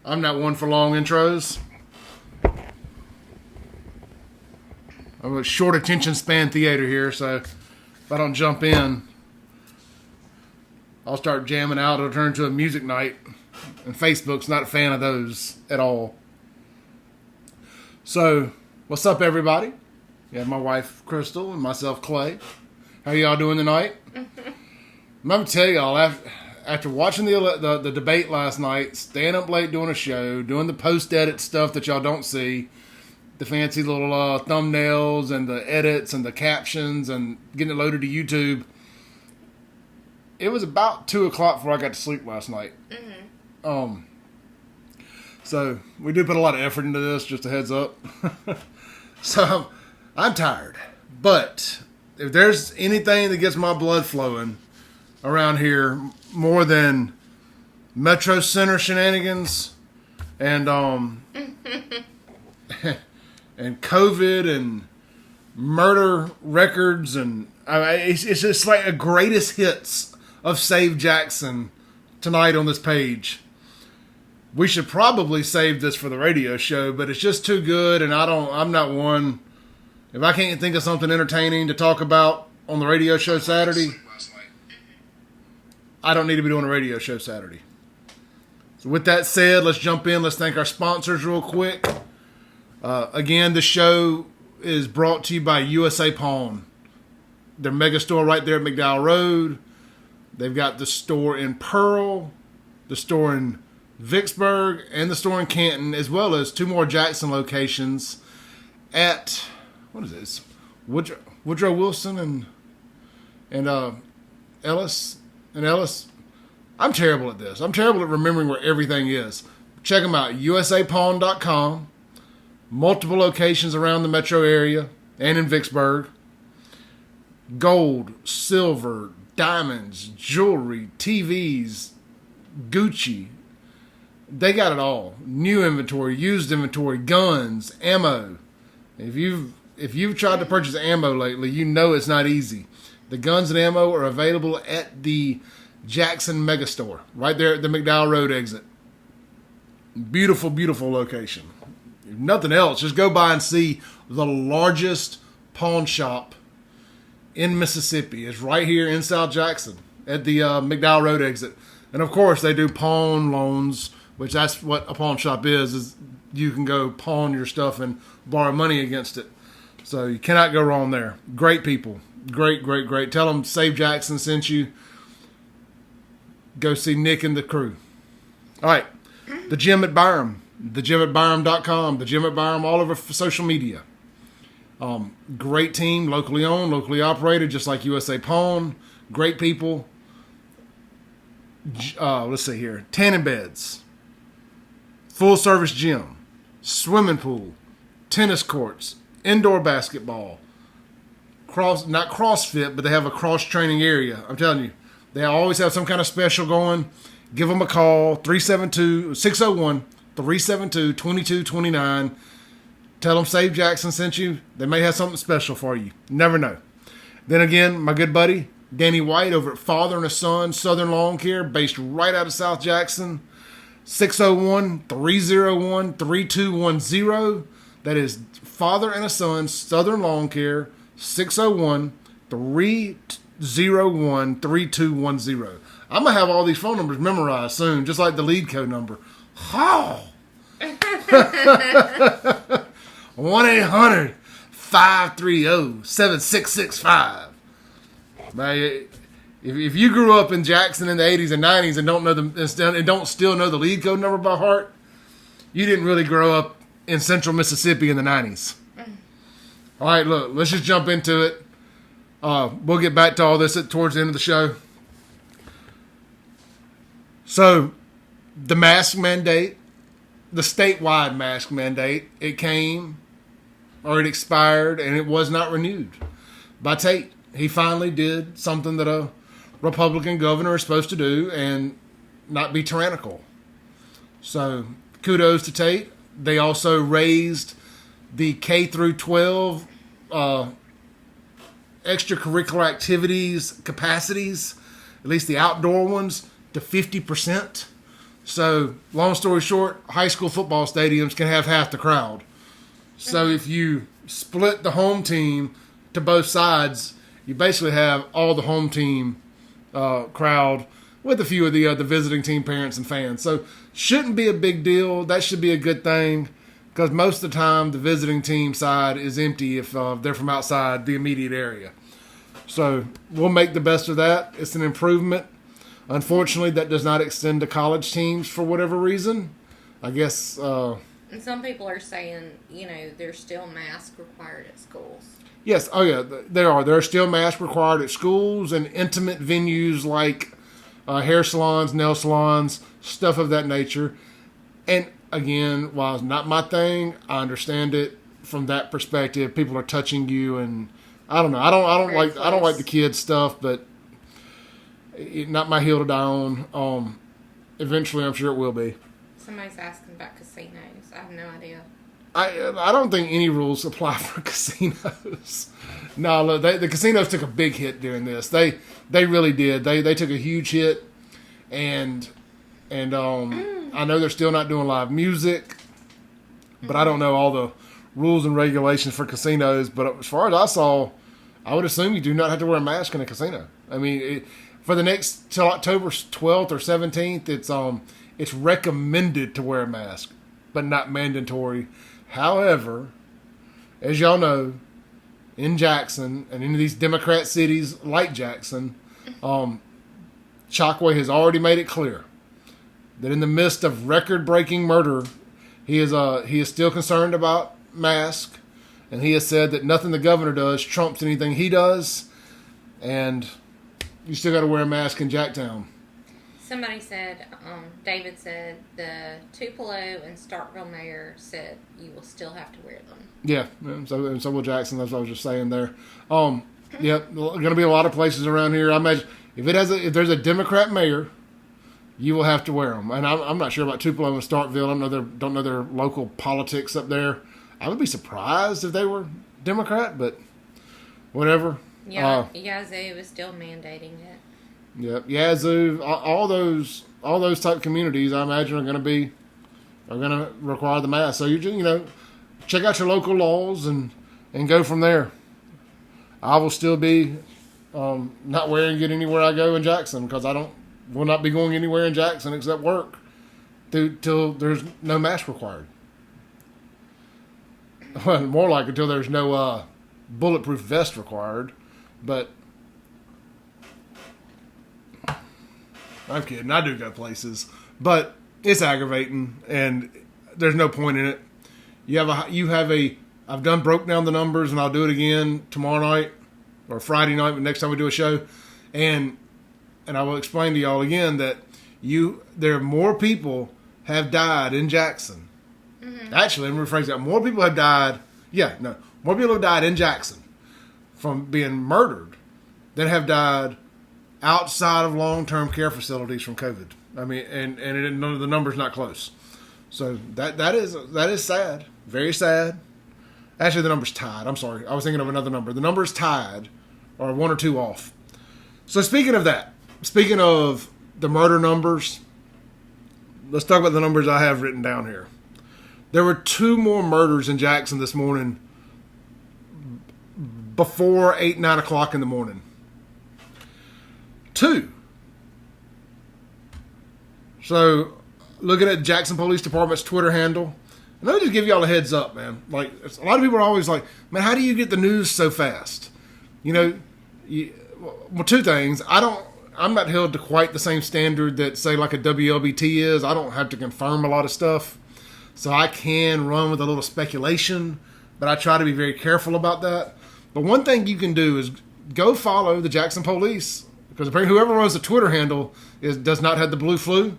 I'm not one for long intros. I'm a short attention span theater here, so if I don't jump in, I'll start jamming out. It'll turn into a music night. And Facebook's not a fan of those at all. So, what's up, everybody? You have my wife, Crystal, and myself, Clay. How y'all doing tonight? I'm going to tell y'all, after watching the debate last night, staying up late doing a show, doing the post-edit stuff that y'all don't see, the fancy little thumbnails and the edits and the captions and getting it loaded to YouTube, it was about 2 o'clock before I got to sleep last night. Mm-hmm. So we do put a lot of effort into this, just a heads up. So I'm tired. But if there's anything that gets my blood flowing around here more than Metrocenter Shenanigans and and COVID and murder records and it's just like a greatest hits of Save Jackson tonight on this page. We should probably save this for the radio show, but it's just too good, and I'm not one. If I can't think of something entertaining to talk about on the radio show Saturday, I don't need to be doing a radio show Saturday. So with that said, let's jump in. Let's thank our sponsors real quick. Again, the show is brought to you by USA Pawn. Their mega store right there at McDowell Road. They've got the store in Pearl, the store in Vicksburg, and the store in Canton, as well as 2 more Jackson locations at, what is this? Woodrow Wilson and Ellis. I'm terrible at this. I'm terrible at remembering where everything is. Check them out, usapawn.com. Multiple locations around the metro area and in Vicksburg. Gold, silver, diamonds, jewelry, TVs, Gucci. They got it all. New inventory, used inventory, guns, ammo. If you've tried to purchase ammo lately, you know it's not easy. The guns and ammo are available at the Jackson Megastore, right there at the McDowell Road exit. Beautiful, beautiful location. If nothing else, just go by and see the largest pawn shop in Mississippi. It's right here in South Jackson at the McDowell Road exit. And of course, they do pawn loans, which that's what a pawn shop is you can go pawn your stuff and borrow money against it. So you cannot go wrong there. Great people. Great, great, great. Tell them Save Jackson sent you. Go see Nick and the crew. All right. The gym at BYRAM. The gym at BYRAM.com. The gym at BYRAM all over social media. Great team, locally owned, locally operated, just like USA Pawn. Great people. Let's see here. Tanning beds. Full service gym. Swimming pool. Tennis courts. Indoor basketball. Not CrossFit, but they have a cross training area. I'm telling you. They always have some kind of special going. Give them a call. 601-372-2229. Tell them Save Jackson sent you. They may have something special for you. Never know. Then again, my good buddy, Danny White over at Father and a Son Southern Lawn Care, based right out of South Jackson. 601-301-3210. That is Father and a Son Southern Lawn Care. 601-301-3210. I'm going to have all these phone numbers memorized soon, just like the lead code number. How? 1-800-530-7665. If you grew up in Jackson in the 80s and 90s and don't still know the lead code number by heart, you didn't really grow up in central Mississippi in the 90s. All right, look, let's just jump into it. We'll get back to all this towards the end of the show. So, the mask mandate, the statewide mask mandate, it came, or it expired, and it was not renewed by Tate. He finally did something that a Republican governor is supposed to do and not be tyrannical. So, kudos to Tate. They also raised the K through 12 extracurricular activities capacities, at least the outdoor ones, to 50%. So, long story short, high school football stadiums can have half the crowd. So, if you split the home team to both sides, you basically have all the home team crowd with a few of the visiting team parents and fans. So, shouldn't be a big deal. That should be a good thing because most of the time the visiting team side is empty if they're from outside the immediate area. So, we'll make the best of that. It's an improvement. Unfortunately, that does not extend to college teams for whatever reason. I guess... and some people are saying, there's still masks required at schools. Yes, oh yeah, there are. There are still masks required at schools and intimate venues like hair salons, nail salons, stuff of that nature. And again, while it's not my thing, I understand it from that perspective. People are touching you, and I don't know. I don't like the kids stuff, but not my hill to die on. Eventually, I'm sure it will be. Somebody's asking about casinos. I have no idea. I don't think any rules apply for casinos. No, look, the casinos took a big hit during this. They really did. They took a huge hit, and I know they're still not doing live music, but I don't know all the rules and regulations for casinos. But as far as I saw, I would assume you do not have to wear a mask in a casino. I mean, for the next till October 12th or 17th, it's recommended to wear a mask, but not mandatory. However, as y'all know, in Jackson and in these Democrat cities like Jackson, Chokwe has already made it clear that in the midst of record-breaking murder, he is still concerned about masks, and he has said that nothing the governor does trumps anything he does, and you still got to wear a mask in Jacktown. Somebody said, David said, the Tupelo and Starkville mayor said you will still have to wear them. Yeah, so will Jackson. That's what I was just saying there. Yep, going to be a lot of places around here. I imagine if there's a Democrat mayor, you will have to wear them. And I'm not sure about Tupelo and Starkville. I don't know their local politics up there. I would be surprised if they were Democrat, but whatever. Yeah, Yazoo is still mandating it. Yep, Yazoo, all those type communities, I imagine, are going to require the mask. So you check out your local laws and go from there. I will still be not wearing it anywhere I go in Jackson because will not be going anywhere in Jackson except work till there's no mask required. Well, more like until there's no bulletproof vest required, but. I'm kidding. I do go places, but it's aggravating, and there's no point in it. I've broke down the numbers, and I'll do it again tomorrow night or Friday night, next time we do a show, and I will explain to y'all again that there are more people have died in Jackson. Mm-hmm. Actually, let me rephrase that. More people have died. More people have died in Jackson from being murdered than have died outside of long-term care facilities from COVID. I mean, and the number's not close. So that is sad, very sad. Actually, the number's tied. I'm sorry, I was thinking of another number. The number's tied, or one or two off. So speaking of the murder numbers, let's talk about the numbers I have written down here. There were 2 more murders in Jackson this morning before 9 o'clock in the morning. 2. So, looking at Jackson Police Department's Twitter handle, and let me just give y'all a heads up, man. Like, a lot of people are always like, man, how do you get the news so fast? Well, 2 things. I'm not held to quite the same standard that, say, like a WLBT is. I don't have to confirm a lot of stuff. So I can run with a little speculation, but I try to be very careful about that. But one thing you can do is go follow the Jackson Police, because apparently whoever runs the Twitter handle does not have the blue flu.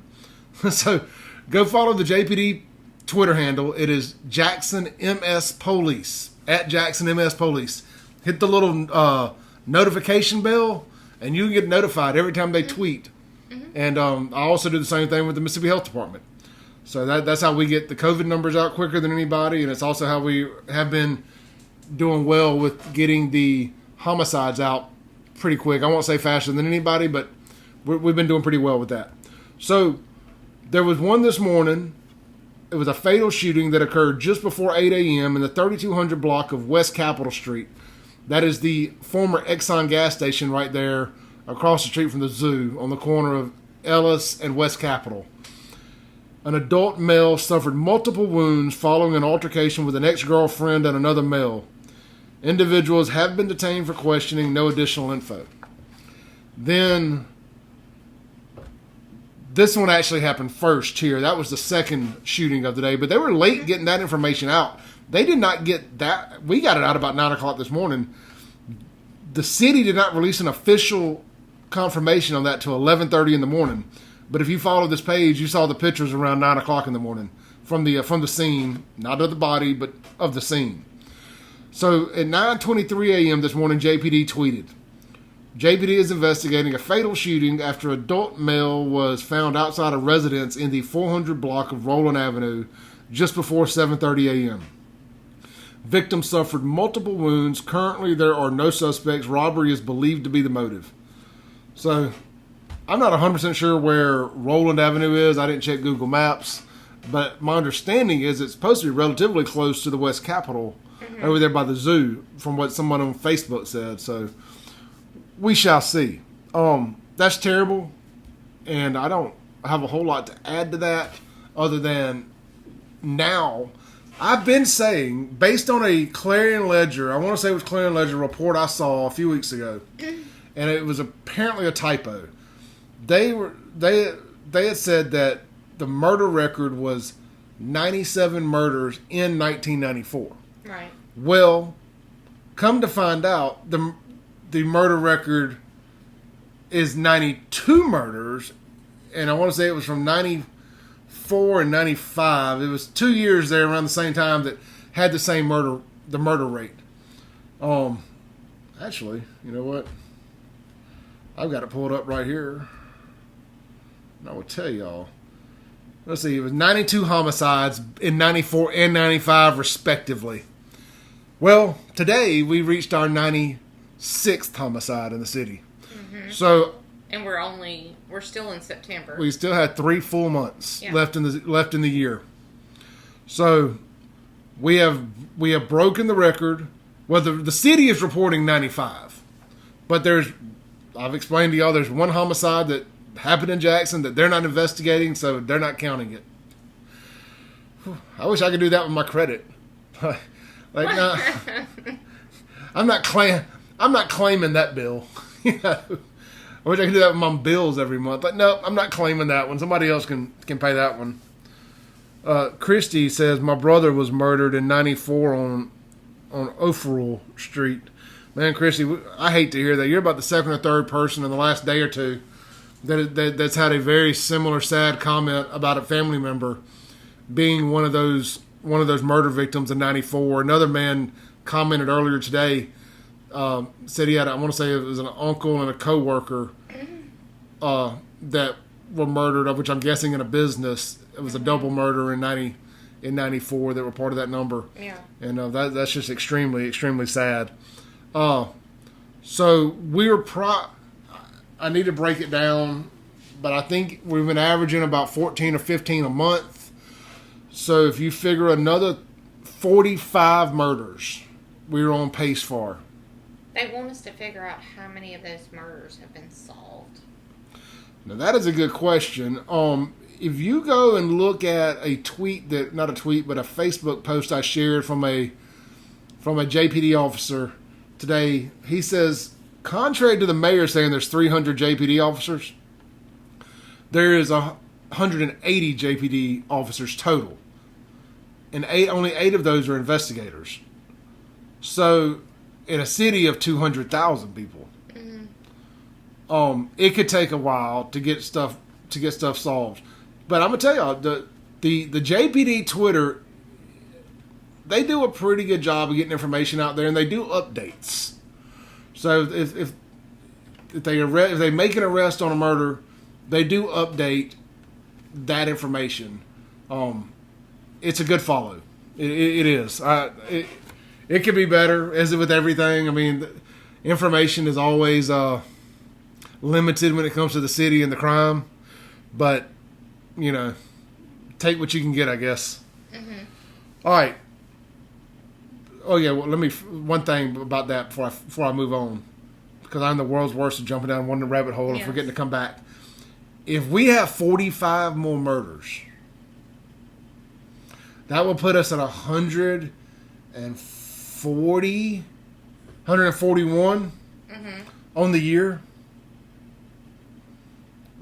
So go follow the JPD Twitter handle. It is Jackson MS Police, at Jackson MS Police. Hit the little notification bell, and you can get notified every time they tweet. Mm-hmm. And I also do the same thing with the Mississippi Health Department. So that's how we get the COVID numbers out quicker than anybody, and it's also how we have been doing well with getting the homicides out pretty quick. I won't say faster than anybody, but we've been doing pretty well with that. So There was one this morning. It was a fatal shooting that occurred just before 8 a.m. in the 3200 block of West Capitol Street. That is the former Exxon gas station right there across the street from the zoo on the corner of Ellis and West Capitol. An adult male suffered multiple wounds following an altercation with an ex-girlfriend and another male. Individuals have been detained for questioning, no additional info. Then, this one actually happened first here. That was the second shooting of the day, but they were late getting that information out. They did not get that. We got it out about 9 o'clock this morning. The city did not release an official confirmation on that till 11:30 in the morning. But if you follow this page, you saw the pictures around 9 o'clock in the morning from the scene, not of the body, but of the scene. So at 9:23 a.m. this morning, JPD tweeted, JPD is investigating a fatal shooting after an adult male was found outside a residence in the 400 block of Roland Avenue just before 7:30 a.m. Victim suffered multiple wounds. Currently, there are no suspects. Robbery is believed to be the motive. So, I'm not 100% sure where Roland Avenue is. I didn't check Google Maps. But my understanding is it's supposed to be relatively close to the West Capitol, over there by the zoo, from what someone on Facebook said. So, we shall see. That's terrible. And I don't have a whole lot to add to that other than now, I've been saying, based on a Clarion Ledger, I want to say it was Clarion Ledger report I saw a few weeks ago, and it was apparently a typo. They had said that the murder record was 97 murders in 1994. Right. Well, come to find out, the murder record is 92 murders, and I want to say it was from 94 and 95. It was 2 years there around the same time that had the murder rate. Actually, you know what? I've got it pulled up right here. And I will tell y'all. Let's see, it was 92 homicides in 94 and 95 respectively. Well, today we reached our 96th homicide in the city. Mm-hmm. So, and we're still in September. We still had 3 full months left in the year. So we have broken the record. Well, the city is reporting 95, but I've explained to y'all there's one homicide that happened in Jackson that they're not investigating, so they're not counting it. I wish I could do that with my credit. No, I'm not claiming that bill. You know, I wish I could do that with my bills every month. But no, I'm not claiming that one. Somebody else can pay that one. Christy says, my brother was murdered in 94 on O'Farrell Street. Man, Christy, I hate to hear that. You're about the second or third person in the last day or two that's had a very similar sad comment about a family member being one of those murder victims in 94. Another man commented earlier today, said he had, I want to say it was an uncle and a coworker that were murdered, of which I'm guessing in a business. It was a double murder in 94 that were part of that number. Yeah. And that's just extremely, extremely sad. So I need to break it down, but I think we've been averaging about 14 or 15 a month. So if you figure another 45 murders, we're on pace for. They want us to figure out how many of those murders have been solved. Now that is a good question. If you go and look at a Facebook post I shared from a JPD officer today, he says, contrary to the mayor saying there's 300 JPD officers, there is 180 JPD officers total. And only 8 of those are investigators. So, in a city of 200,000 people, it could take a while to get stuff solved. But I'm gonna tell y'all, the JPD Twitter, they do a pretty good job of getting information out there, and they do updates. So if they make an arrest on a murder, they do update that information. It's a good follow. It is. It could be better, as with everything. I mean, information is always limited when it comes to the city and the crime, but you know, take what you can get, I guess. Mm-hmm. All right. Oh yeah. Well, one thing about that before I move on, because I'm the world's worst at jumping down one rabbit hole and forgetting to come back. If we have 45 more murders, that will put us at 141 on the year.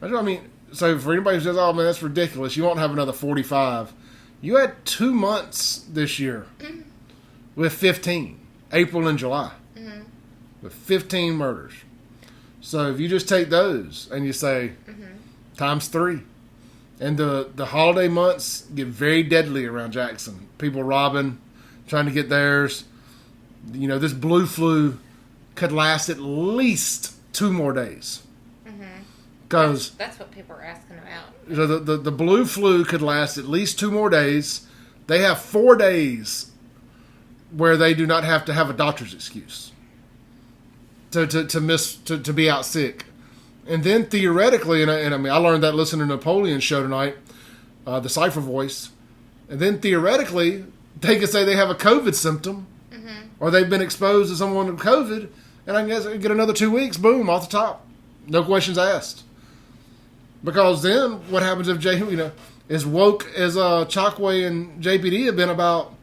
I mean, so for anybody who says, "Oh man, that's ridiculous," you won't have another 45. You had 2 months this year with 15, April and July, with 15 murders. So if you just take those and you say times 3, and the holiday months get very deadly around Jackson. People robbing, trying to get theirs. You know, this blue flu could last at least 2 more days. Because that's what people are asking about. The blue flu could last at least 2 more days. They have 4 days where they do not have to have a doctor's excuse to be out sick. And then theoretically, and I mean, I learned that listening to Napoleon's show tonight, the Cypher Voice. And then theoretically, they could say they have a COVID symptom, or they've been exposed to someone with COVID, and I guess get another 2 weeks, boom, off the top, no questions asked. Because then, what happens if as woke as Chokwe and JPD have been about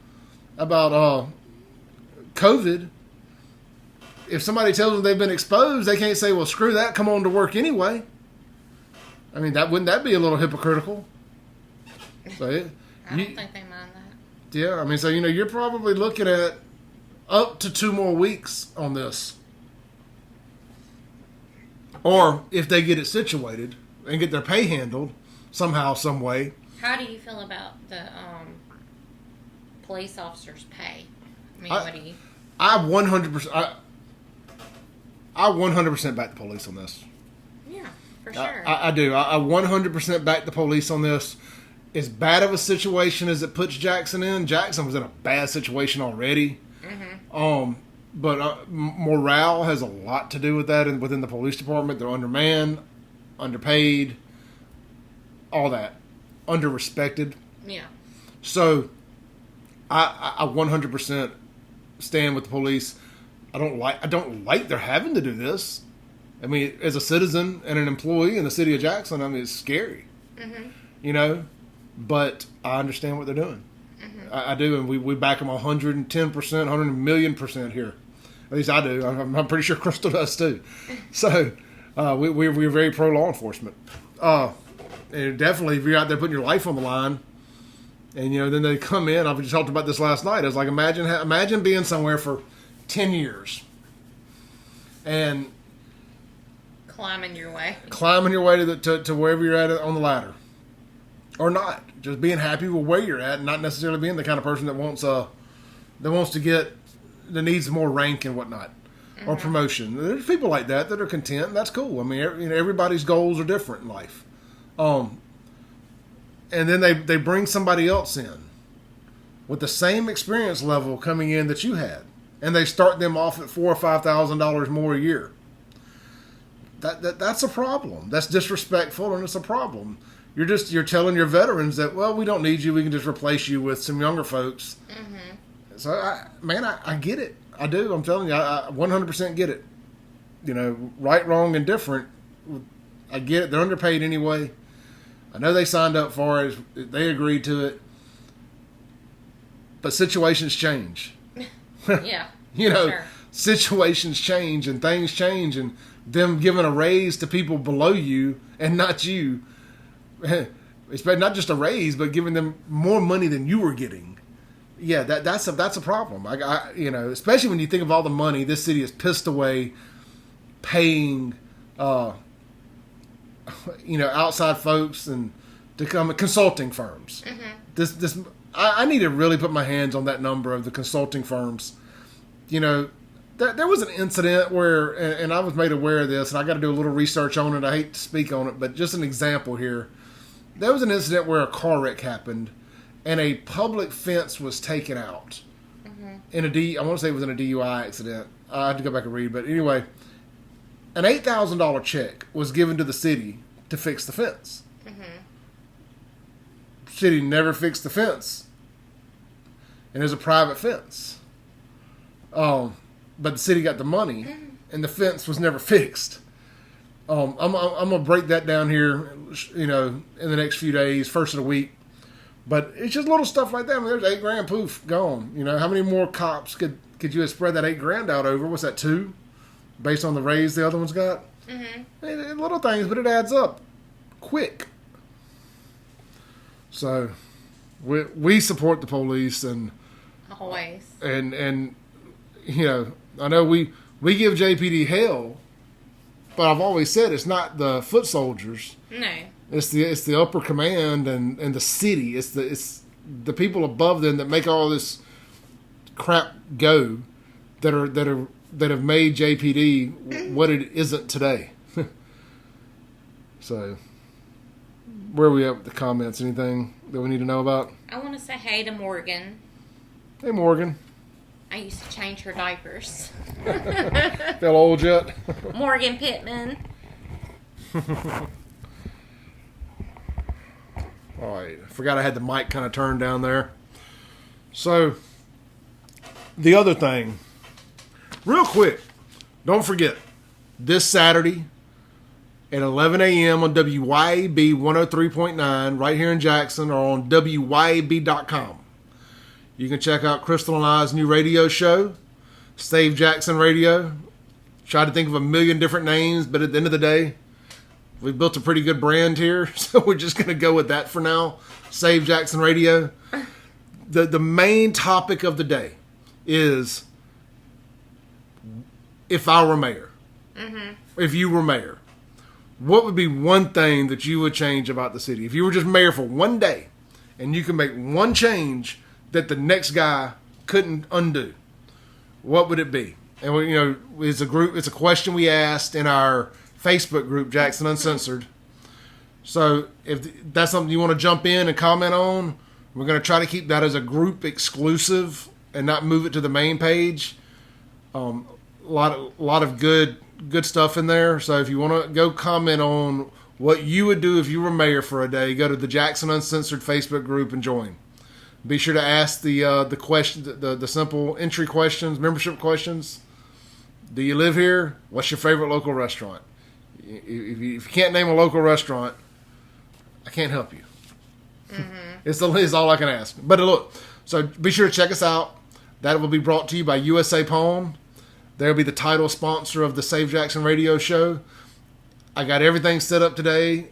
COVID? If somebody tells them they've been exposed, they can't say, "Well, screw that, come on to work anyway." I mean, wouldn't that be a little hypocritical? So I don't think they mind that. Yeah, I mean, so you're probably looking at up to 2 more weeks on this, or if they get it situated and get their pay handled somehow, some way. How do you feel about the police officers' pay? I mean, what do you? I 100%. I 100% back the police on this. Yeah, for sure. I do. I 100% back the police on this. As bad of a situation as it puts Jackson in, Jackson was in a bad situation already. But morale has a lot to do with that, and within the police department, they're undermanned, underpaid, all that, underrespected. Yeah. So, I 100% stand with the police. I don't like they're having to do this. I mean, as a citizen and an employee in the city of Jackson, I mean, it's scary. But I understand what they're doing. I do, and we back them 110%, 100,000,000% here. At least I do. I'm pretty sure Crystal does too. So we're very pro law enforcement. And definitely, if you're out there putting your life on the line, and then they come in. I just talked about this last night. I was like, imagine being somewhere for 10 years and climbing your way to wherever you're at on the ladder, or not, just being happy with where you're at, and not necessarily being the kind of person that wants to get, that needs more rank and whatnot, or promotion. There's people like that are content, and that's cool. I mean, everybody's goals are different in life. And then they bring somebody else in with the same experience level coming in that you had, and they start them off at $4,000 or $5,000 more a year. That's a problem. That's disrespectful, and it's a problem. You're telling your veterans that, well, we don't need you. We can just replace you with some younger folks. So, I get it. I do. I'm telling you, I 100% get it. Right, wrong, and different. I get it. They're underpaid anyway. I know they signed up for it. They agreed to it. But situations change. Yeah. Sure. Situations change and things change, and them giving a raise to people below you and not you. It's not just a raise, but giving them more money than you were getting. Yeah, that's a problem. Especially when you think of all the money this city has pissed away paying outside folks and to come consulting firms. I need to really put my hands on that number of the consulting firms. There was an incident where, and I was made aware of this, and I got to do a little research on it. I hate to speak on it, but just an example here. There was an incident where a car wreck happened, and a public fence was taken out. I want to say it was in a DUI accident. I have to go back and read, but anyway, an $8,000 check was given to the city to fix the fence. city never fixed the fence. And it's a private fence. But the city got the money, and the fence was never fixed. I'm gonna break that down here, in the next few days, first of the week. But it's just little stuff like that. I mean, there's $8,000, poof, gone. How many more cops could you have spread that $8,000 out over? What's that, 2? Based on the raise the other ones got? Mm-hmm. Little things, but it adds up quick. So we support the police and always. And I know we give JPD hell, but I've always said it's not the foot soldiers. No. It's the upper command and the city. It's the people above them that make all this crap go that have made JPD what it isn't today. So, where are we at with the comments? Anything that we need to know about? I want to say hey to Morgan. Hey, Morgan. I used to change her diapers. Feel old yet? Morgan Pittman. All right. I forgot I had the mic kind of turned down there. So, the other thing, real quick, don't forget, this Saturday at 11 a.m. on WYAB 103.9 right here in Jackson, or on WYAB.com. You can check out Crystal and I's new radio show, Save Jackson Radio. Try to think of a million different names, but at the end of the day, we've built a pretty good brand here, so we're just going to go with that for now. Save Jackson Radio. The main topic of the day is, if I were mayor, if you were mayor, what would be one thing that you would change about the city? If you were just mayor for one day and you could make one change that the next guy couldn't undo, what would it be? And it's a question we asked in our Facebook group, Jackson Uncensored. So if that's something you want to jump in and comment on, we're going to try to keep that as a group exclusive and not move it to the main page. A lot of good stuff in there. So if you want to go comment on what you would do if you were mayor for a day, go to the Jackson Uncensored Facebook group and join. Be sure to ask the question, the simple entry questions, membership questions. Do you live here? What's your favorite local restaurant? If you can't name a local restaurant, I can't help you. It's all I can ask. But look, so be sure to check us out. That will be brought to you by USA Pawn. They'll be the title sponsor of the Save Jackson Radio Show. I got everything set up today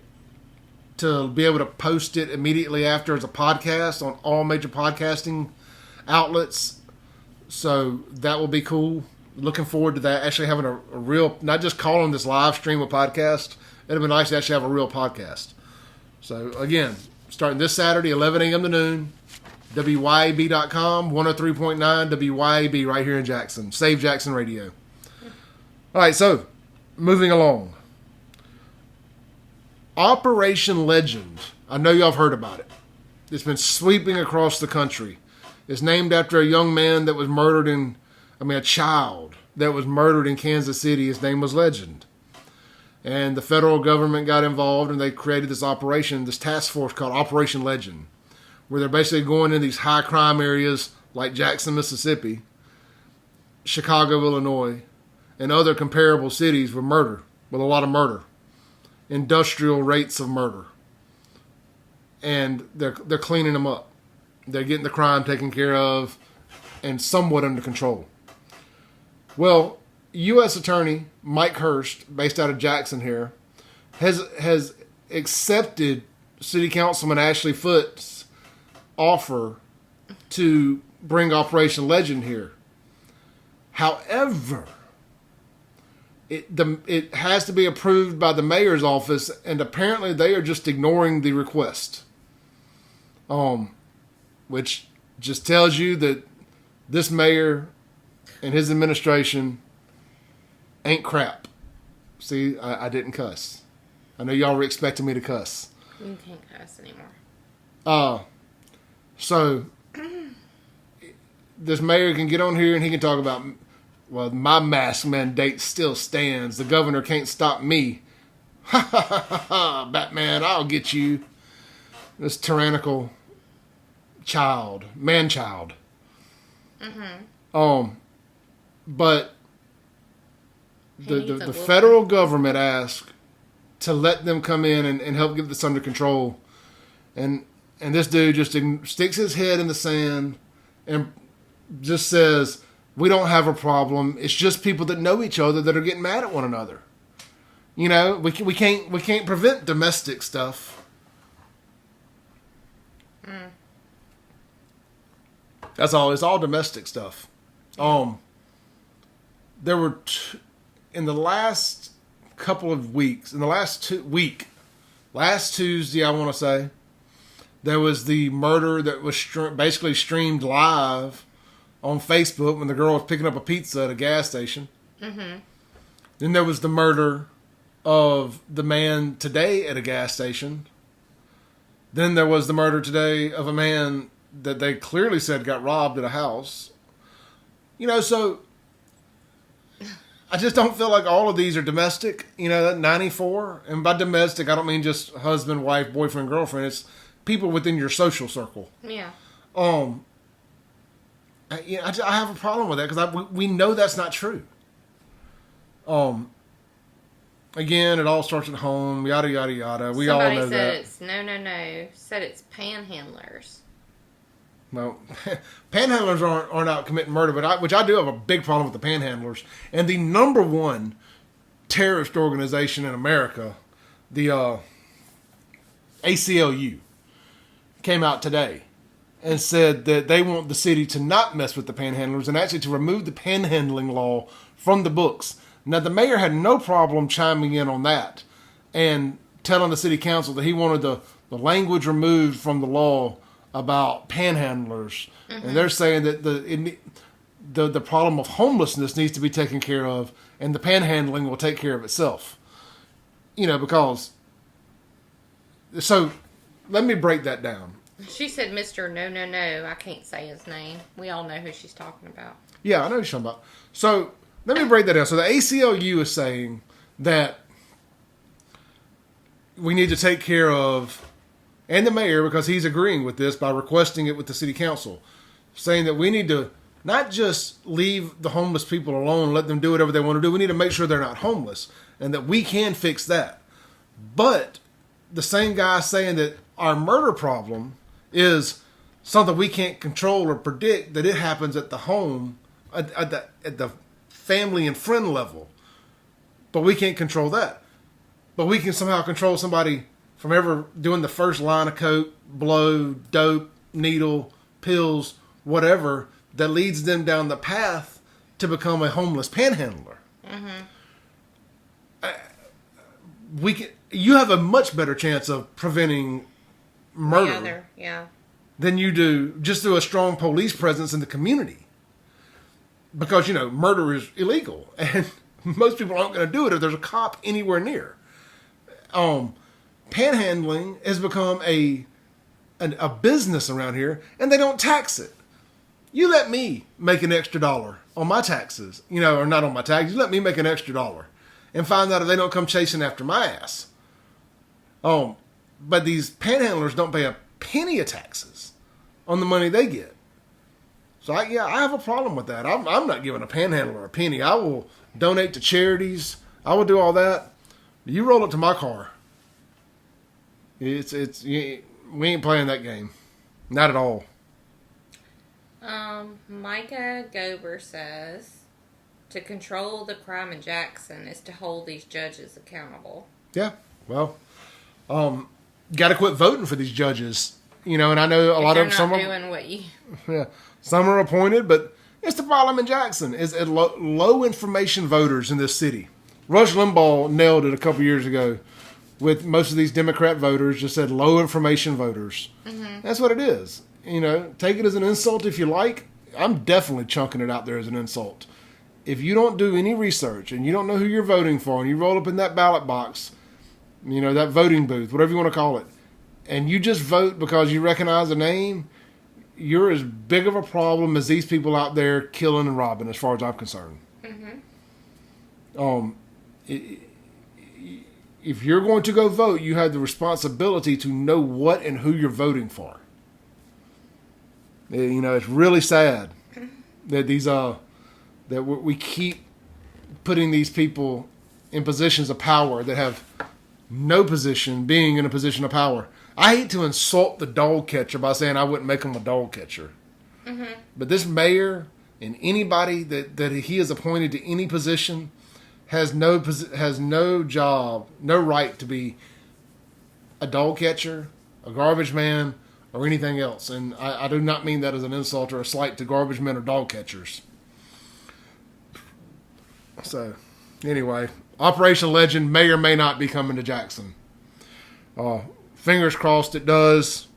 to be able to post it immediately after as a podcast on all major podcasting outlets. So that will be cool. Looking forward to that. Actually having a real, not just calling this live stream a podcast. It'd be nice to actually have a real podcast. So again, starting this Saturday, 11 a.m. to noon, WYAB.com, 103.9 WYAB right here in Jackson. Save Jackson Radio. All right, so moving along. Operation Legend. I know y'all have heard about it. It's been sweeping across the country. It's named after a young man that was murdered a child that was murdered in Kansas City. His name was Legend. And the federal government got involved and they created this operation, this task force called Operation Legend, where they're basically going in these high crime areas like Jackson, Mississippi, Chicago, Illinois, and other comparable cities with a lot of murder, industrial rates of murder. And they're cleaning them up. They're getting the crime taken care of and somewhat under control. Well, U.S. Attorney Mike Hurst, based out of Jackson here, has accepted City Councilman Ashley Foote's offer to bring Operation Legend here. However, it has to be approved by the mayor's office, and apparently they are just ignoring the request. Which just tells you that this mayor and his administration ain't crap. See, I didn't cuss. I know y'all were expecting me to cuss. You can't cuss anymore. So this mayor can get on here and he can talk about, well, my mask mandate still stands. The governor can't stop me. Ha ha ha ha ha, Batman, I'll get you. This tyrannical man-child. But the federal government asked to let them come in and help get this under control. And this dude just sticks his head in the sand and just says, we don't have a problem. It's just people that know each other that are getting mad at one another. You know, we can't prevent domestic stuff. That's all. It's all domestic stuff. There were in the last couple of weeks, in the last Tuesday, I want to say, there was the murder that was basically streamed live on Facebook when the girl was picking up a pizza at a gas station. Then there was the murder of the man today at a gas station. Then there was the murder today of a man that they clearly said got robbed at a house. You know, so I just don't feel like all of these are domestic. You know, that 94, and by domestic, I don't mean just husband, wife, boyfriend, girlfriend. It's people within your social circle. Yeah. I have a problem with that because we know that's not true. Again, it all starts at home. Yada yada yada. We all know that. Somebody said it's panhandlers. Well, panhandlers aren't out committing murder, which I do have a big problem with the panhandlers. And the number one terrorist organization in America, the ACLU, came out today and said that they want the city to not mess with the panhandlers and actually to remove the panhandling law from the books. Now, the mayor had no problem chiming in on that and telling the city council that he wanted the language removed from the law about panhandlers. And they're saying that the problem of homelessness needs to be taken care of and the panhandling will take care of itself. You know, because... So, let me break that down. She said Mr. No. I can't say his name. We all know who she's talking about. Yeah, I know who she's talking about. So, let me break that down. So, the ACLU is saying that we need to take care of, and the mayor, because he's agreeing with this by requesting it with the city council, saying that we need to not just leave the homeless people alone, let them do whatever they want to do. We need to make sure they're not homeless and that we can fix that. But the same guy saying that our murder problem is something we can't control or predict, that it happens at the home, at the family and friend level. But we can't control that. But we can somehow control somebody from ever doing the first line of coke, blow, dope, needle, pills, whatever, that leads them down the path to become a homeless panhandler. You have a much better chance of preventing murder than you do just through a strong police presence in the community. Because, you know, murder is illegal. And most people aren't going to do it if there's a cop anywhere near. Panhandling has become a business around here, and they don't tax it. You let me make an extra $1 on my taxes, you know, or not on my taxes. You let me make an extra $1 and find out if they don't come chasing after my ass. But these panhandlers don't pay a penny of taxes on the money they get. So I have a problem with that. I'm not giving a panhandler a penny. I will donate to charities. I will do all that. You roll it to my car. We ain't playing that game. Not at all. Micah Gober says to control the crime in Jackson is to hold these judges accountable. Yeah, well, got to quit voting for these judges. You know, and I know a lot of some are doing what you. Yeah, some are appointed, but it's the problem in Jackson is low information voters in this city. Rush Limbaugh nailed it a couple years ago with most of these Democrat voters, just said low information voters. That's what it is. You know, take it as an insult if you like. I'm definitely chunking it out there as an insult. If you don't do any research and you don't know who you're voting for and you roll up in that ballot box, you know, that voting booth, whatever you want to call it, and you just vote because you recognize a name, you're as big of a problem as these people out there killing and robbing, as far as I'm concerned. If you're going to go vote, you have the responsibility to know what and who you're voting for. It's really sad that we keep putting these people in positions of power that have no position being in a position of power. I hate to insult the dog catcher by saying I wouldn't make him a dog catcher. Mm-hmm. But this mayor and anybody that he is appointed to any position has no job, no right to be a dog catcher, a garbage man, or anything else. And I do not mean that as an insult or a slight to garbage men or dog catchers. So, anyway, Operation Legend may or may not be coming to Jackson. Fingers crossed it does.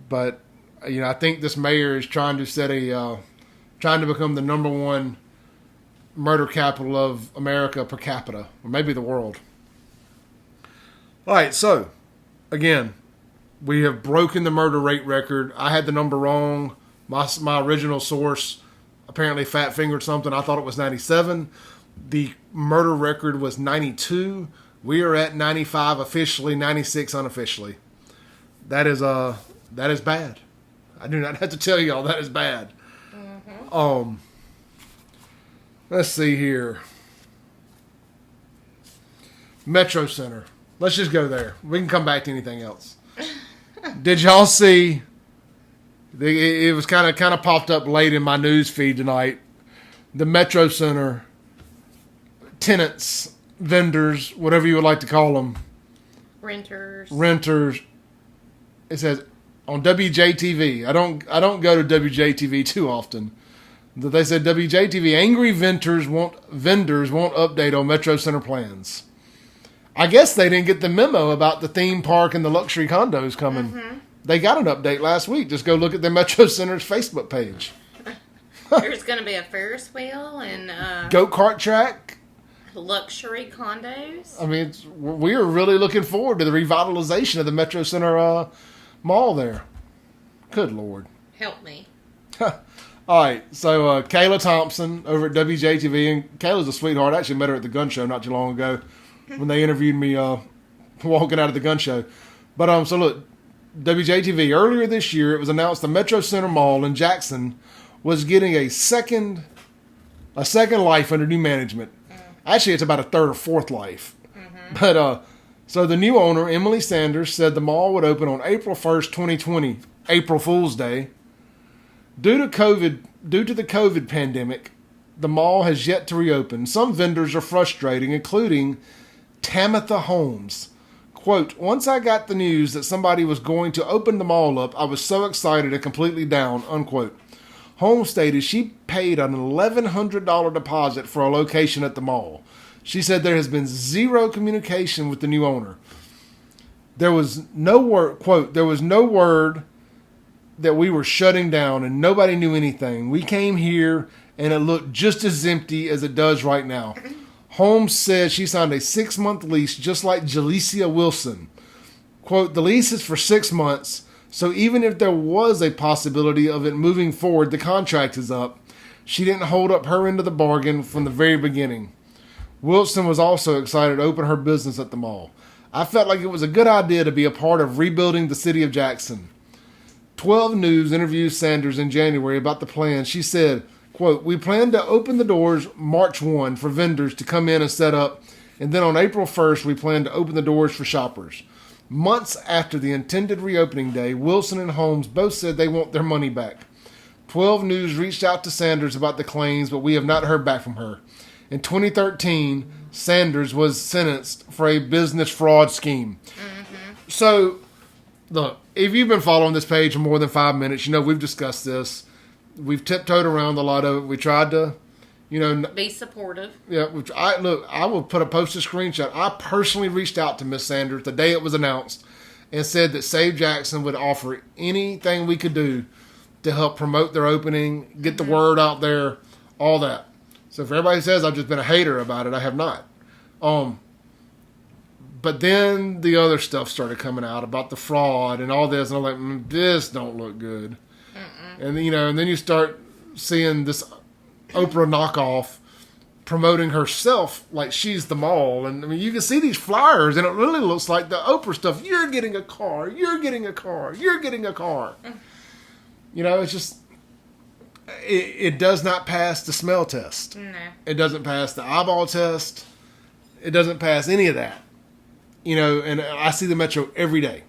But, I think this mayor is trying to trying to become the number one murder capital of America per capita, or maybe the world. All right, so, again, we have broken the murder rate record. I had the number wrong. My original source apparently fat-fingered something. I thought it was 97. The murder record was 92. We are at 95 officially, 96 unofficially. That is bad. I do not have to tell y'all that is bad. Mm-hmm. Let's see here. Metrocenter. Let's just go there. We can come back to anything else. Did y'all see? It was kind of popped up late in my news feed tonight. The Metrocenter tenants, vendors, whatever you would like to call them, renters. It says on WJTV. I don't go to WJTV too often. But they said WJTV angry vendors won't update on Metrocenter plans. I guess they didn't get the memo about the theme park and the luxury condos coming. Mm-hmm. They got an update last week. Just go look at the Metrocenter's Facebook page. There's going to be a Ferris wheel and go-kart track. Luxury condos. I mean, we are really looking forward to the revitalization of the Metrocenter mall there. Good Lord. Help me. All right, so Kayla Thompson over at WJTV, and Kayla's a sweetheart. I actually met her at the gun show not too long ago when they interviewed me walking out of the gun show. But so look, WJTV, earlier this year, it was announced the Metrocenter Mall in Jackson was getting a second life under new management. Actually, it's about a third or fourth life. Mm-hmm. But so the new owner, Emily Sanders, said the mall would open on April 1st, 2020, April Fool's Day. Due to the COVID pandemic, the mall has yet to reopen. Some vendors are frustrating, including Tamitha Holmes. Quote, once I got the news that somebody was going to open the mall up, I was so excited and completely down, unquote. Holmes stated she paid an $1,100 deposit for a location at the mall. She said there has been zero communication with the new owner. There was no word, quote, there was no word that we were shutting down and nobody knew anything. We came here and it looked just as empty as it does right now. Holmes said she signed a 6-month lease just like Jalecia Wilson. Quote, the lease is for 6 months, so even if there was a possibility of it moving forward, the contract is up. She didn't hold up her end of the bargain from the very beginning. Wilson was also excited to open her business at the mall. I felt like it was a good idea to be a part of rebuilding the city of Jackson. 12 News interviewed Sanders in January about the plan. She said, quote, we plan to open the doors March 1 for vendors to come in and set up, and then on April 1st, we plan to open the doors for shoppers. Months after the intended reopening day, Wilson and Holmes both said they want their money back. 12 News reached out to Sanders about the claims, but we have not heard back from her. In 2013, Sanders was sentenced for a business fraud scheme. Mm-hmm. So, look, if you've been following this page for more than 5 minutes, you know we've discussed this. We've tiptoed around a lot of it. We tried to, be supportive. Yeah, I will put a posted screenshot. I personally reached out to Miss Sanders the day it was announced and said that Save Jackson would offer anything we could do to help promote their opening, get the word out there, all that. So if everybody says I've just been a hater about it, I have not. But then the other stuff started coming out about the fraud and all this, and I'm like, this don't look good. And and then you start seeing this Oprah knockoff promoting herself like she's the mall, and I mean you can see these flyers, and it really looks like the Oprah stuff. You're getting a car. You're getting a car. You're getting a car. You know, it's just, it does not pass the smell test. No. It doesn't pass the eyeball test. It doesn't pass any of that. You know, and I see the Metro every day.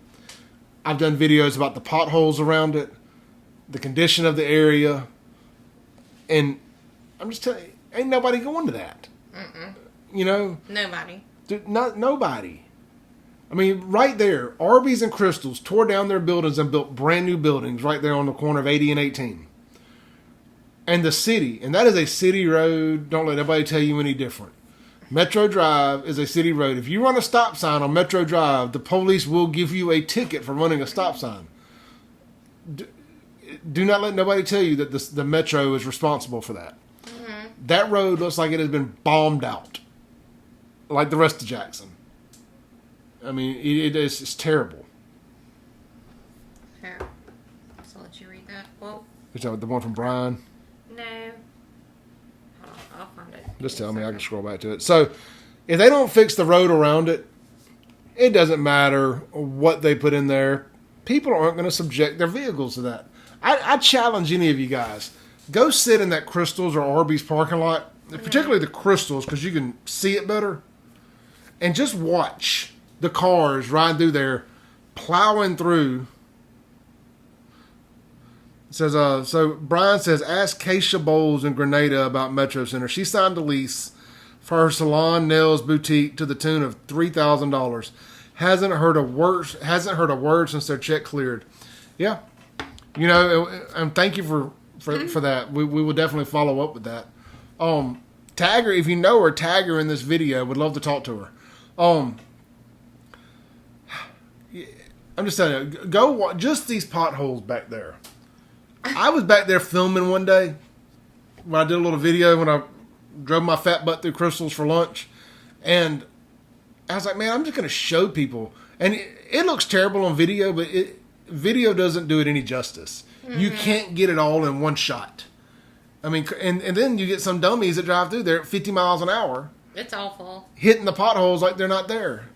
I've done videos about the potholes around it, the condition of the area, and I'm just telling you, ain't nobody going to that. Mm-mm. You know? Nobody. Dude, nobody. I mean, right there, Arby's and Crystals tore down their buildings and built brand new buildings right there on the corner of 80 and 18. And the city, and that is a city road. Don't let anybody tell you any different. Metro Drive is a city road. If you run a stop sign on Metro Drive, the police will give you a ticket for running a stop sign. Do not let nobody tell you that the Metro is responsible for that. Mm-hmm. That road looks like it has been bombed out, like the rest of Jackson. I mean, it's terrible. Here, so I'll let you read that. Well, Is that the one from Brian? no. Hold on, I'll find it. Just tell me, I can scroll back to it. So, if they don't fix the road around it, it doesn't matter what they put in there. People aren't going to subject their vehicles to that. I challenge any of you guys. Go sit in that Crystals or Arby's parking lot, particularly the Crystals, because you can see it better, and just watch the cars riding through there, plowing through. It says, so Brian says, ask Keisha Bowles in Grenada about Metrocenter. She signed a lease for her salon nails boutique to the tune of $3,000. Hasn't heard a word since their check cleared. Yeah, you know, and thank you for that. We will definitely follow up with that. Tag her if you know her. Tag her in this video. Would love to talk to her. I'm just telling you, go watch just these potholes back there. I was back there filming one day when I did a little video when I drove my fat butt through Crystals for lunch, and I was like, man, I'm just going to show people. And it looks terrible on video, but video doesn't do it any justice. Mm-hmm. You can't get it all in one shot. I mean, and then you get some dummies that drive through there at 50 miles an hour. It's awful. Hitting the potholes like they're not there.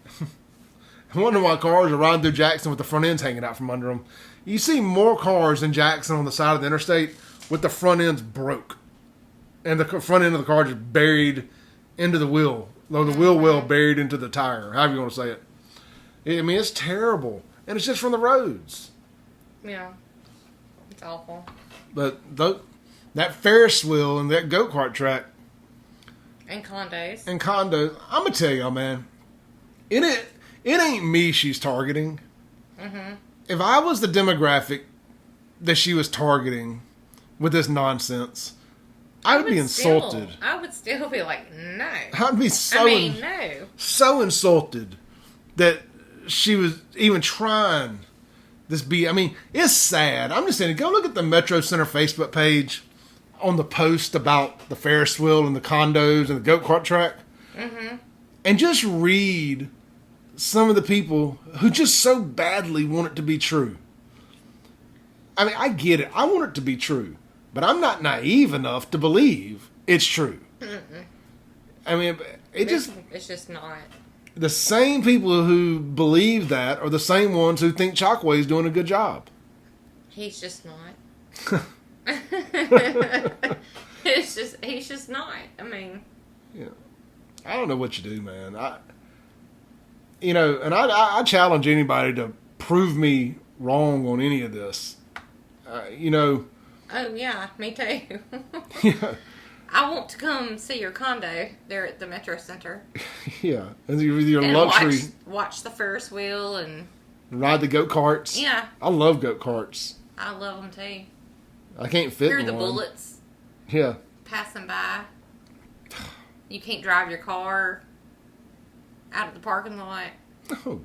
I wonder why cars are riding through Jackson with the front ends hanging out from under them. You see more cars in Jackson on the side of the interstate with the front ends broke. And the front end of the car just buried into the wheel. Though the wheel well buried into the tire, however you want to say it. I mean, it's terrible. And it's just from the roads. Yeah. It's awful. But that Ferris wheel and that go-kart track. And condos. I'm going to tell y'all, man. It ain't me she's targeting. Mm-hmm. If I was the demographic that she was targeting with this nonsense, I would be insulted. I would still be like, no. I'd be so insulted that she was even trying this. I mean, it's sad. I'm just saying, go look at the Metrocenter Facebook page on the post about the Ferris wheel and the condos and the go-kart track. Mm-hmm. And just read some of the people who just so badly want it to be true. I mean, I get it. I want it to be true. But I'm not naive enough to believe it's true. Mm-mm. I mean, it's just not. The same people who believe that are the same ones who think Chockway's doing a good job. He's just not. He's just not. I mean. Yeah. I don't know what you do, man. I challenge anybody to prove me wrong on any of this. Oh, yeah, me too. Yeah. I want to come see your condo there at the Metrocenter. Yeah. And your luxury. Watch the Ferris wheel and ride the go-karts. Yeah. I love go-karts. I love them too. I can't fit in one. Hear the bullets. Yeah. Passing by. You can't drive your car out of the parking lot. Oh.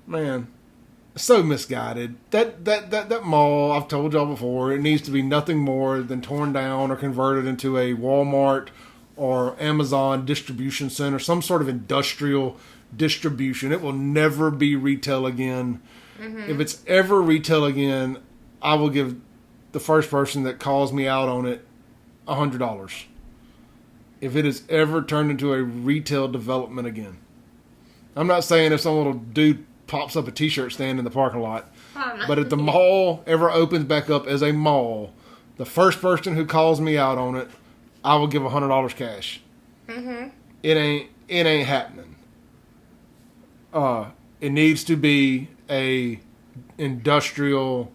Man. So misguided. That mall, I've told y'all before, it needs to be nothing more than torn down or converted into a Walmart or Amazon distribution center, some sort of industrial distribution. It will never be retail again. Mm-hmm. If it's ever retail again, I will give the first person that calls me out on it $100. If it is ever turned into a retail development again. I'm not saying if some little dude pops up a t-shirt stand in the parking lot. But if the mall ever opens back up as a mall, the first person who calls me out on it, I will give $100 cash. Mm-hmm. It ain't happening. It needs to be a industrial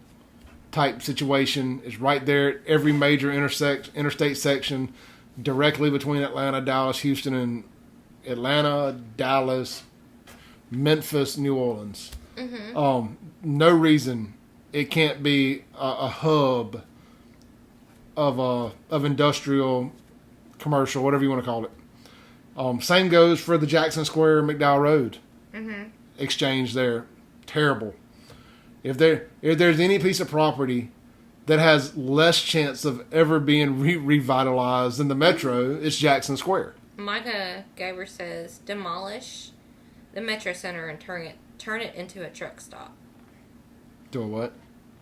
type situation. It's right there at every major interstate section, directly between Atlanta, Dallas, Houston, and Atlanta, Dallas, Memphis, New Orleans. Mm-hmm. No reason it can't be a hub of industrial, commercial, whatever you want to call it. Same goes for the Jackson Square McDowell Road exchange there. Terrible. If there's any piece of property that has less chance of ever being revitalized than the Metro, it's Jackson Square. Micah Gaber says demolish the Metrocenter and turn it into a truck stop. Do a what?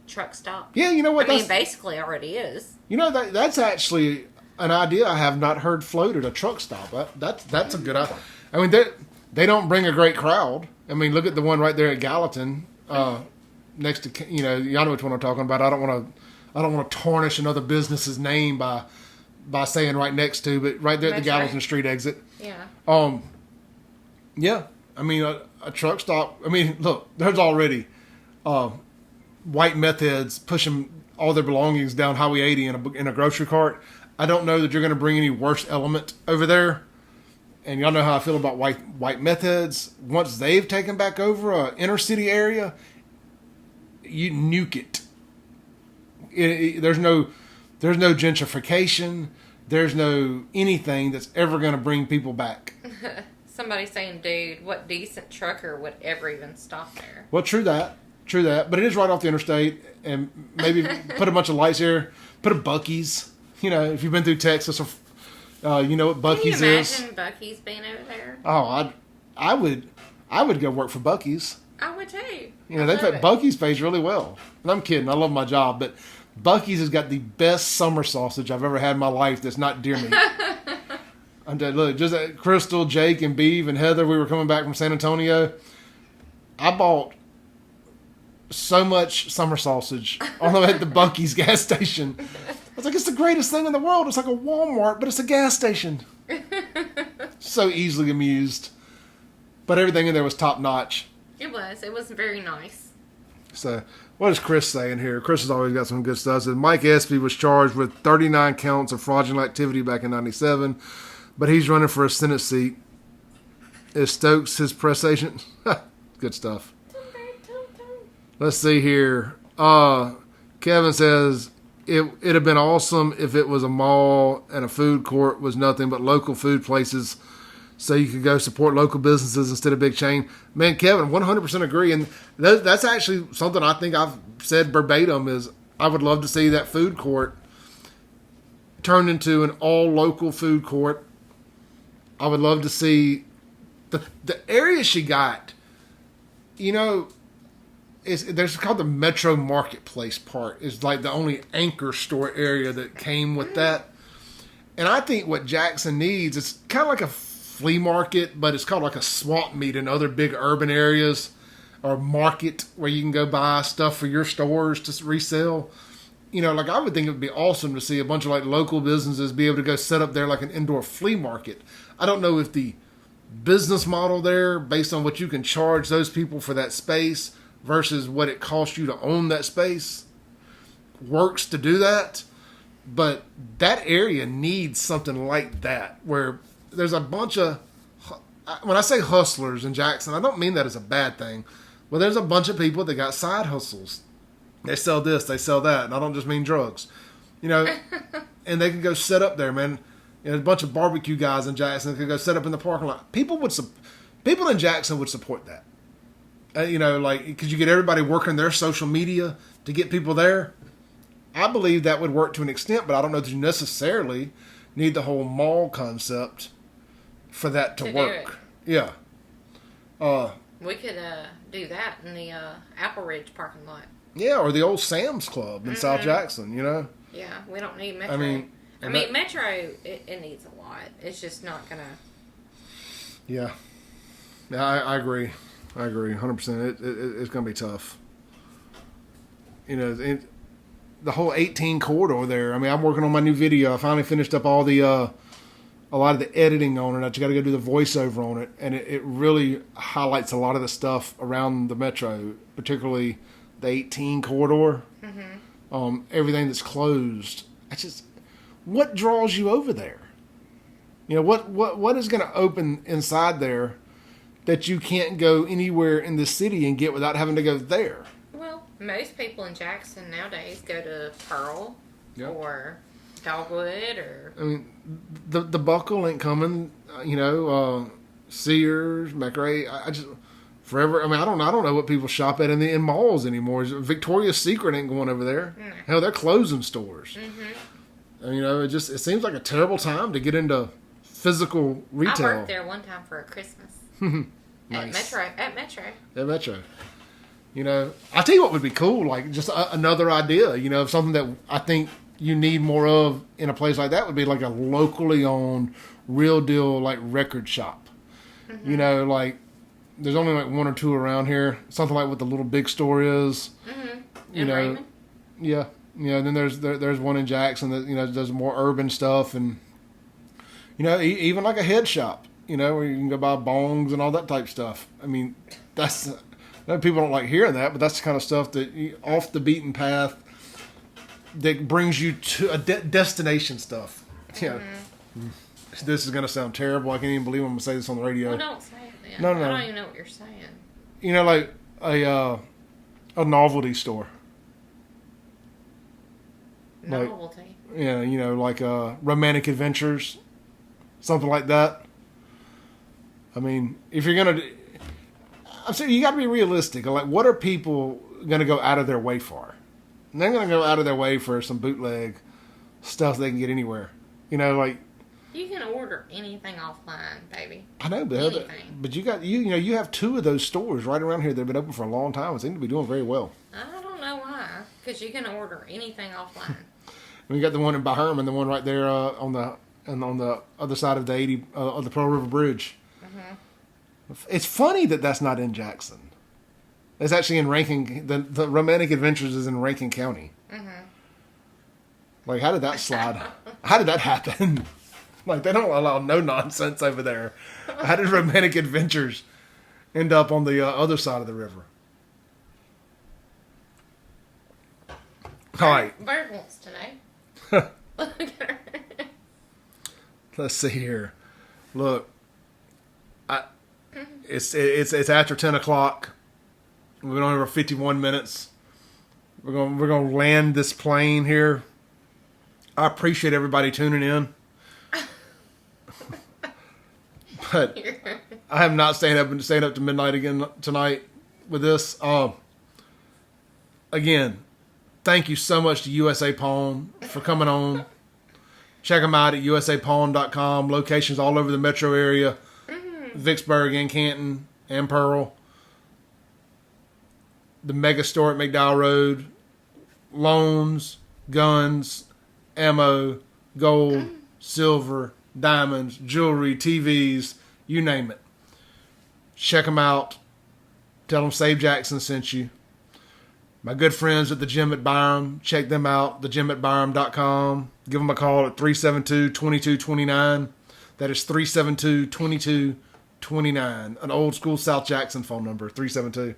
Truck stop. Yeah, you know what? I mean, basically already is. You know, that's actually an idea I have not heard floated, a truck stop. That's a good idea. I mean, they don't bring a great crowd. I mean, look at the one right there at Gallatin, next to, y'all know which one I'm talking about. I don't want to tarnish another business's name by saying right next to, but right there at the Gallatin Street exit. Yeah. Yeah. I mean, a truck stop. I mean, look, there's already white meth heads pushing all their belongings down Highway 80 in a grocery cart. I don't know that you're going to bring any worse element over there. And y'all know how I feel about white meth heads. Once they've taken back over a inner city area, you nuke it. There's no gentrification. There's no anything that's ever going to bring people back. Somebody's saying, dude, what decent trucker would ever even stop there? Well, true that. But it is right off the interstate, and maybe put a bunch of lights here. Put a Buc-ee's. If you've been through Texas, you know what Buc-ee's is. Can you imagine Buc-ee's being over there? Oh, I would go work for Buc-ee's. I would too. Buc-ee's pays really well. And I'm kidding. I love my job, but Buc-ee's has got the best summer sausage I've ever had in my life. That's not deer meat. Look, just at Crystal, Jake, and Beeve and Heather, we were coming back from San Antonio. I bought so much summer sausage on the way at the Buc-ee's gas station. I was like, it's the greatest thing in the world. It's like a Walmart, but it's a gas station. So easily amused. But everything in there was top notch. It was. It was very nice. So, what is Chris saying here? Chris has always got some good stuff. Says Mike Espy was charged with 39 counts of fraudulent activity back in '97, but he's running for a Senate seat. Is Stokes his press agent? Good stuff. Let's see here. Kevin says it'd have been awesome if it was a mall and a food court was nothing but local food places, so you could go support local businesses instead of big chain. Man, Kevin, 100% agree. And that's actually something I think I've said verbatim is I would love to see that food court turned into an all-local food court. I would love to see the area she got, there's called the Metro Marketplace part is like the only anchor store area that came with that. And I think what Jackson needs is kind of like a flea market, but it's called like a swamp meet in other big urban areas, or market where you can go buy stuff for your stores to resell. I would think it would be awesome to see a bunch of like local businesses be able to go set up there like an indoor flea market. I don't know if the business model there, based on what you can charge those people for that space versus what it costs you to own that space, works to do that. But that area needs something like that, where there's a bunch of, when I say hustlers in Jackson, I don't mean that as a bad thing. Well, there's a bunch of people that got side hustles. They sell this, they sell that, and I don't just mean drugs. And they can go set up there, man. A bunch of barbecue guys in Jackson could go set up in the parking lot. People in Jackson would support that. Because you get everybody working their social media to get people there. I believe that would work to an extent, but I don't know that you necessarily need the whole mall concept for that to work. Yeah. We could do that in the Apple Ridge parking lot. Yeah, or the old Sam's Club in South Jackson, Yeah, we don't need Metro. I mean, Metro, it needs a lot. It's just not going to... Yeah. Yeah, I agree. 100%. It's going to be tough. the whole 18 corridor there. I mean, I'm working on my new video. I finally finished up all the a lot of the editing on it. I just got to go do the voiceover on it, and it really highlights a lot of the stuff around the metro, particularly the 18 corridor. Everything that's closed. What draws you over there? What is going to open inside there that you can't go anywhere in the city and get without having to go there? Well, most people in Jackson nowadays go to Pearl or Dogwood or... I mean, the Buckle ain't coming, Sears, McRae, forever. I mean, I don't know what people shop at in malls anymore. Victoria's Secret ain't going over there. No. Hell, they're closing stores. And, it seems like a terrible time to get into physical retail. I worked there one time for a Christmas. Nice. At Metro. At Metro. I tell you what would be cool, like just another idea, of something that I think you need more of in a place like that would be like a locally owned, real deal, like record shop. Like there's only like one or two around here. Something like what the Little Big Store is. In Raymond? Yeah. And then there's one in Jackson that does more urban stuff, and even like a head shop. Where you can go buy bongs and all that type stuff. I mean, that's people don't like hearing that, but that's the kind of stuff that off the beaten path that brings you to a destination stuff. This is going to sound terrible. I can't even believe I'm going to say this on the radio. Well, don't say it then. No. I don't even know what you're saying. Like a novelty store. Novelty. Like Romantic Adventures, something like that. I mean, if you're gonna, I'm saying you got to be realistic. Like, what are people gonna go out of their way for? And they're gonna go out of their way for some bootleg stuff they can get anywhere. Like you can order anything offline, baby. I know, but you have two of those stores right around here that have been open for a long time and seem to be doing very well. I don't know why, because you can order anything offline. We got the one in BYRAM and the one right there on the other side of the of the Pearl River Bridge. It's funny that's not in Jackson. It's actually in Rankin. The Romantic Adventures is in Rankin County. Like, how did that slide? How did that happen? Like, they don't allow no nonsense over there. How did Romantic Adventures end up on the other side of the river? All right. Bird wants to know. Look at her. Let's see here. Look, it's after 10 o'clock. We've been on over 51 minutes. We're gonna land this plane here. I appreciate everybody tuning in, but I am not staying up to midnight again tonight with this. Again, thank you so much to USA Pawn for coming on. Check them out at usapawn.com. Locations all over the metro area. Vicksburg and Canton and Pearl. The mega store at McDowell Road. Loans, guns, ammo, gold, silver, diamonds, jewelry, TVs, you name it. Check them out. Tell them Save Jackson sent you. My good friends at the gym at BYRAM, check them out, thegymatbyram.com. Give them a call at 372-2229. That is 372-2229. An old school South Jackson phone number, 372.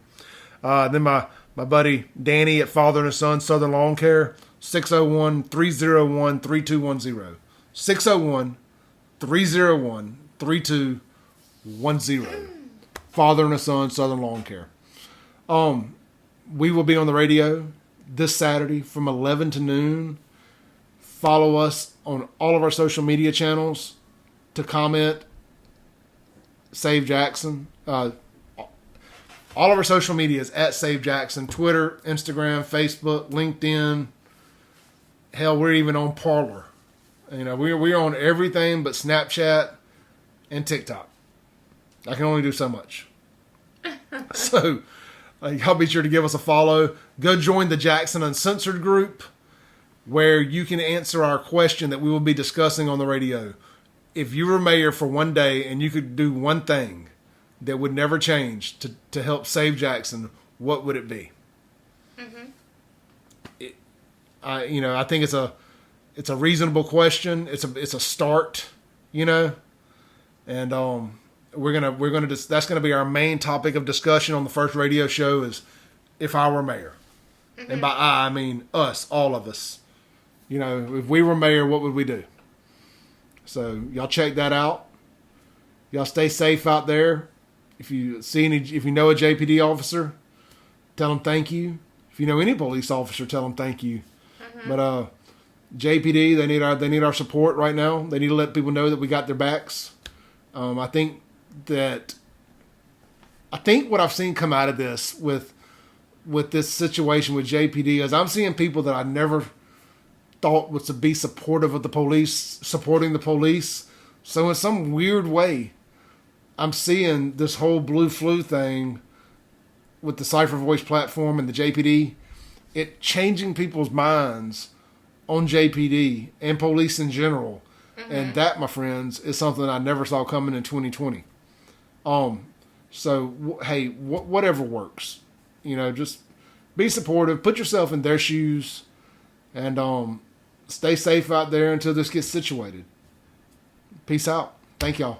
Then my buddy Danny at Father and Son Southern Lawn Care, 601-301-3210. 601-301-3210. Father and Son Southern Lawn Care. We will be on the radio this Saturday from 11 to noon. Follow us on all of our social media channels to comment. Save Jackson. All of our social media is at Save Jackson. Twitter, Instagram, Facebook, LinkedIn. Hell, we're even on Parler. We're on everything but Snapchat and TikTok. I can only do so much. So, y'all be sure to give us a follow. Go join the Jackson Uncensored group, where you can answer our question that we will be discussing on the radio. If you were mayor for one day and you could do one thing that would never change to help save Jackson, what would it be? I think it's a reasonable question. It's a start, and that's gonna be our main topic of discussion on the first radio show is if I were mayor, and by I mean us, all of us. If we were mayor, what would we do? So y'all check that out. Y'all stay safe out there. If you know a JPD officer, tell them thank you. If you know any police officer, tell them thank you. But JPD, they need our support right now. They need to let people know that we got their backs. I think what I've seen come out of this with this situation with JPD is I'm seeing people that I never thought was to be supportive of the police, supporting the police. So in some weird way, I'm seeing this whole Blue Flu thing with the Cypher Voice platform and the JPD, it changing people's minds on JPD and police in general. And that, my friends, is something I never saw coming in 2020. So, hey, whatever works. Just be supportive. Put yourself in their shoes. And stay safe out there until this gets situated. Peace out. Thank y'all.